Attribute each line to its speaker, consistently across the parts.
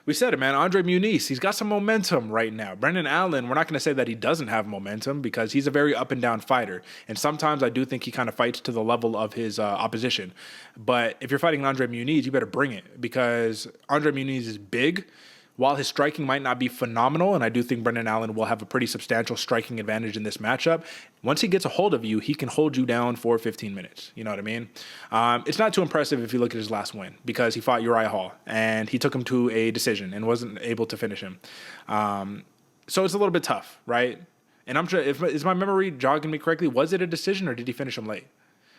Speaker 1: We said it, man. Andre Muniz, he's got some momentum right now. Brendan Allen, we're not going to say that he doesn't have momentum because he's a very up and down fighter. And sometimes I do think he kind of fights to the level of his opposition. But if you're fighting Andre Muniz, you better bring it because Andre Muniz is big. While his striking might not be phenomenal, and I do think Brendan Allen will have a pretty substantial striking advantage in this matchup, once he gets a hold of you, he can hold you down for 15 minutes. You know what I mean? It's not too impressive if you look at his last win because he fought Uriah Hall, and he took him to a decision and wasn't able to finish him. So it's a little bit tough, right? And I'm sure, is my memory jogging me correctly? Was it a decision, or did he finish him late?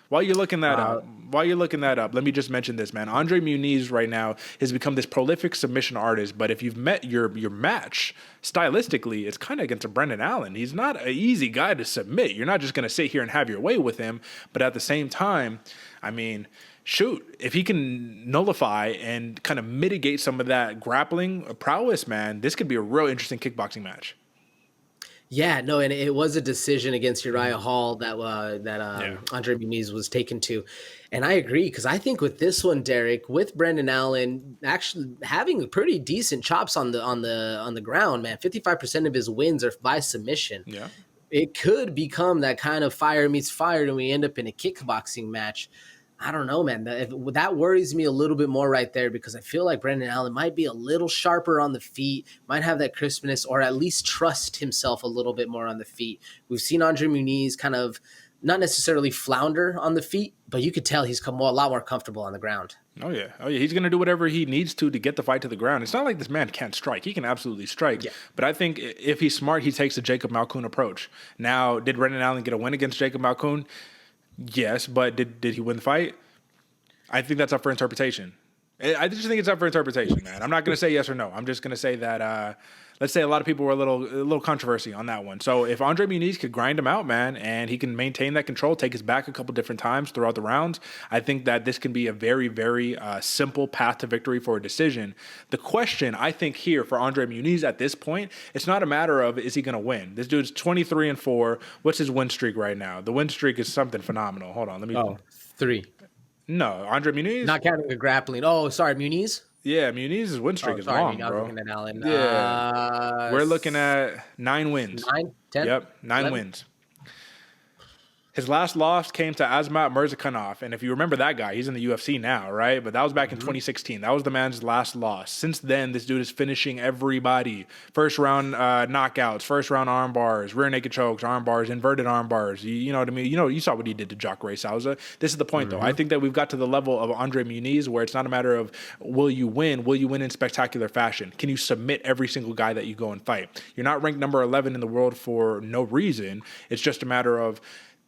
Speaker 1: While you're looking that up, let me just mention this, man. Andre Muniz right now has become this prolific submission artist, but if you've met your match, stylistically, it's kind of against a Brendan Allen. He's not an easy guy to submit. You're not just going to sit here and have your way with him, but at the same time, I mean, shoot, if he can nullify and kind of mitigate some of that grappling prowess, man, this could be a real interesting kickboxing match.
Speaker 2: Yeah, no, and it was a decision against Uriah Hall that Andre Muniz was taken to, and I agree because I think with this one, Derek, with Brendan Allen actually having pretty decent chops on the ground, man, 55% of his wins are by submission.
Speaker 1: Yeah,
Speaker 2: it could become that kind of fire meets fire, and we end up in a kickboxing match. I don't know, man. That worries me a little bit more right there because I feel like Brendan Allen might be a little sharper on the feet, might have that crispness, or at least trust himself a little bit more on the feet. We've seen Andre Muniz kind of not necessarily flounder on the feet, but you could tell he's come a lot more comfortable on the ground.
Speaker 1: Oh yeah. He's going to do whatever he needs to get the fight to the ground. It's not like this man can't strike. He can absolutely strike. Yeah. But I think if he's smart, he takes the Jacob Malkoun approach. Now, did Brendan Allen get a win against Jacob Malkoun? Yes, but did he win the fight? I think that's up for interpretation. I just think it's up for interpretation, man. I'm not going to say yes or no. I'm just going to say that, let's say a lot of people were a little controversy on that one. So if Andre Muniz could grind him out, man, and he can maintain that control, take his back a couple different times throughout the rounds, I think that this can be a very, very simple path to victory for a decision. The question, I think, here for Andre Muniz at this point, it's not a matter of is he going to win. This dude's 23-4. What's his win streak right now? The win streak is something phenomenal. Hold on. Let me...
Speaker 2: 3.
Speaker 1: No, Andre Muniz?
Speaker 2: Not counting the grappling. Oh, sorry, Muniz?
Speaker 1: Yeah, Muniz's win streak is long, bro. I was looking at Allen. Yeah. We're looking at 9 wins.
Speaker 2: 9? 10?
Speaker 1: Yep, 9 11? Wins. His last loss came to Azmat Mirzakhanov, and if you remember that guy, he's in the UFC now, right? But that was back in 2016. That was the man's last loss. Since then, this dude is finishing everybody. First round knockouts, first round arm bars, rear naked chokes, arm bars, inverted arm bars. You know what I mean? You saw what he did to Jacare Souza. This is the point, though. I think that we've got to the level of Andre Muniz where it's not a matter of will you win in spectacular fashion? Can you submit every single guy that you go and fight? You're not ranked number 11 in the world for no reason. It's just a matter of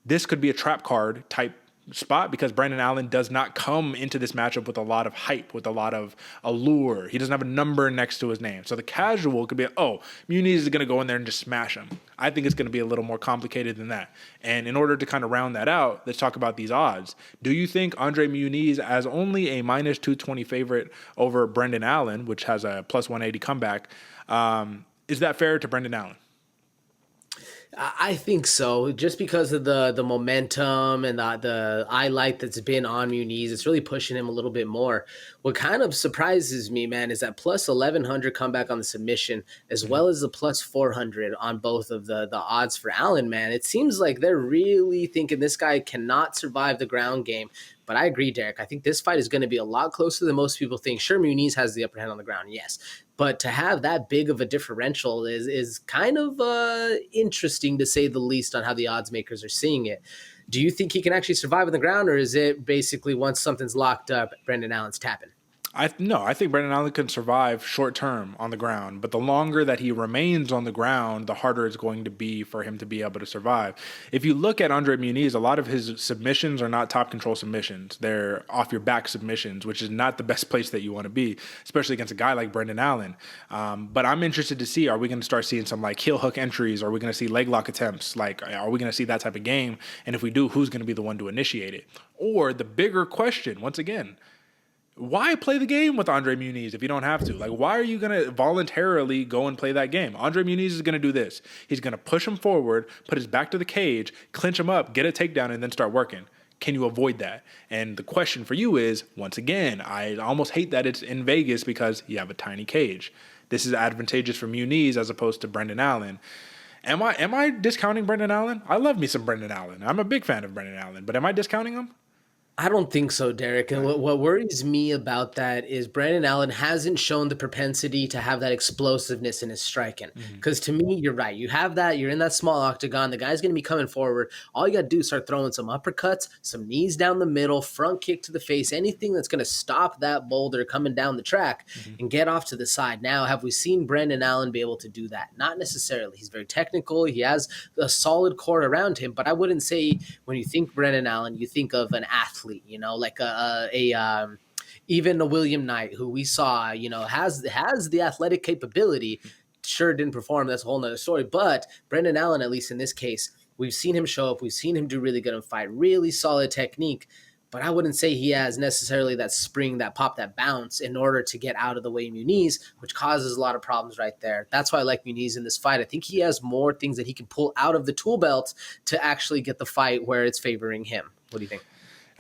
Speaker 1: this could be a trap card type spot because Brendan Allen does not come into this matchup with a lot of hype, with a lot of allure. He doesn't have a number next to his name. So the casual could be, Muniz is going to go in there and just smash him. I think it's going to be a little more complicated than that. And in order to kind of round that out, let's talk about these odds. Do you think Andre Muniz, as only a minus 220 favorite over Brendan Allen, which has a plus 180 comeback, is that fair to Brendan Allen?
Speaker 2: I think so, just because of the momentum and the highlight that's been on Muniz. It's really pushing him a little bit more. What kind of surprises me, man, is that plus 1,100 comeback on the submission, as well as the plus 400 on both of the odds for Allen, man. It seems like they're really thinking this guy cannot survive the ground game. But I agree, Derek. I think this fight is going to be a lot closer than most people think. Sure, Muniz has the upper hand on the ground, yes. But to have that big of a differential is kind of interesting, to say the least, on how the odds makers are seeing it. Do you think he can actually survive on the ground, or is it basically once something's locked up, Brendan Allen's tapping?
Speaker 1: I think Brendan Allen can survive short term on the ground, but the longer that he remains on the ground, the harder it's going to be for him to be able to survive. If you look at Andre Muniz, a lot of his submissions are not top control submissions. They're off your back submissions, which is not the best place that you want to be, especially against a guy like Brendan Allen. But I'm interested to see, are we going to start seeing some like heel hook entries? Are we going to see leg lock attempts? Like, are we going to see that type of game? And if we do, who's going to be the one to initiate it? Or the bigger question, once again, why play the game with Andre Muniz if you don't have to? Like, why are you going to voluntarily go and play that game? Andre Muniz is going to do this. He's going to push him forward, put his back to the cage, clinch him up, get a takedown, and then start working. Can you avoid that? And the question for you is, once again, I almost hate that it's in Vegas because you have a tiny cage. This is advantageous for Muniz as opposed to Brendan Allen. Am I discounting Brendan Allen? I love me some Brendan Allen. I'm a big fan of Brendan Allen, but am I discounting him?
Speaker 2: I don't think so, Derek. And what worries me about that is Brandon Allen hasn't shown the propensity to have that explosiveness in his striking. Because to me, you're right. You have that. You're in that small octagon. The guy's going to be coming forward. All you got to do is start throwing some uppercuts, some knees down the middle, front kick to the face, anything that's going to stop that boulder coming down the track and get off to the side. Now, have we seen Brandon Allen be able to do that? Not necessarily. He's very technical. He has a solid core around him, but I wouldn't say when you think Brandon Allen, you think of an athlete. Like even a William Knight, who we saw, has the athletic capability. Sure, didn't perform. That's a whole nother story. But Brendan Allen, at least in this case, we've seen him show up. We've seen him do really good in fight. Really solid technique. But I wouldn't say he has necessarily that spring, that pop, that bounce in order to get out of the way Muniz, which causes a lot of problems right there. That's why I like Muniz in this fight. I think he has more things that he can pull out of the tool belt to actually get the fight where it's favoring him. What do you think?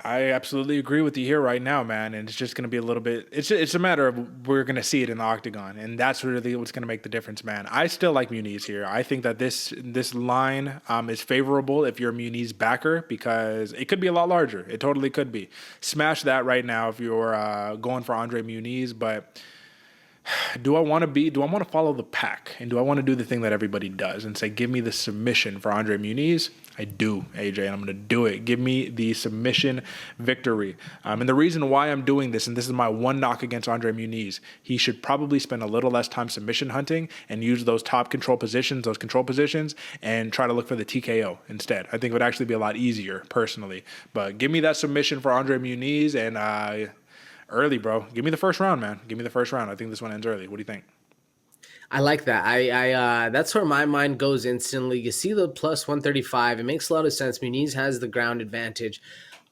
Speaker 1: I absolutely agree with you here right now, man. And it's just going to be a little bit, it's a matter of we're going to see it in the octagon. And that's really what's going to make the difference, man. I still like Muniz here. I think that this line is favorable if you're a Muniz backer because it could be a lot larger. It totally could be. Smash that right now if you're going for Andre Muniz. But do I want to follow the pack? And do I want to do the thing that everybody does and say, give me the submission for Andre Muniz? I do, AJ, and I'm going to do it. Give me the submission victory. And the reason why I'm doing this, and this is my one knock against Andre Muniz, he should probably spend a little less time submission hunting and use those top control positions, and try to look for the TKO instead. I think it would actually be a lot easier, personally. But give me that submission for Andre Muniz, and early, bro. Give me the first round, man. Give me the first round. I think this one ends early. What do you think?
Speaker 2: I like that. I that's where my mind goes instantly. You see the plus 135. It makes a lot of sense. Muniz has the ground advantage.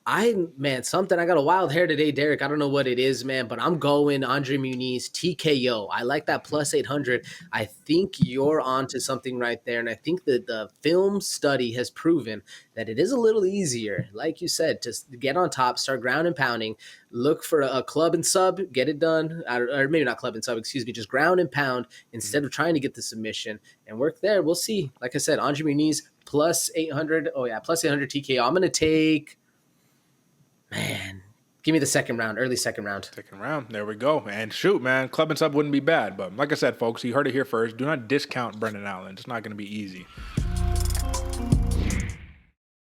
Speaker 2: I got a wild hair today, Derek. I don't know what it is, man, but I'm going Andre Muniz TKO. I like that plus 800. I think you're onto something right there. And I think that the film study has proven that it is a little easier, like you said, to get on top, start ground and pounding, look for a club and sub, get it done, or maybe not club and sub, excuse me, just ground and pound instead of trying to get the submission and work there. We'll see. Like I said, Andre Muniz plus 800. Oh, yeah, plus 800 TKO. I'm going to take... Man, give me the second round, early second round.
Speaker 1: Second round. There we go. And shoot, man, club and sub wouldn't be bad. But like I said, folks, you heard it here first. Do not discount Brendan Allen. It's not going to be easy.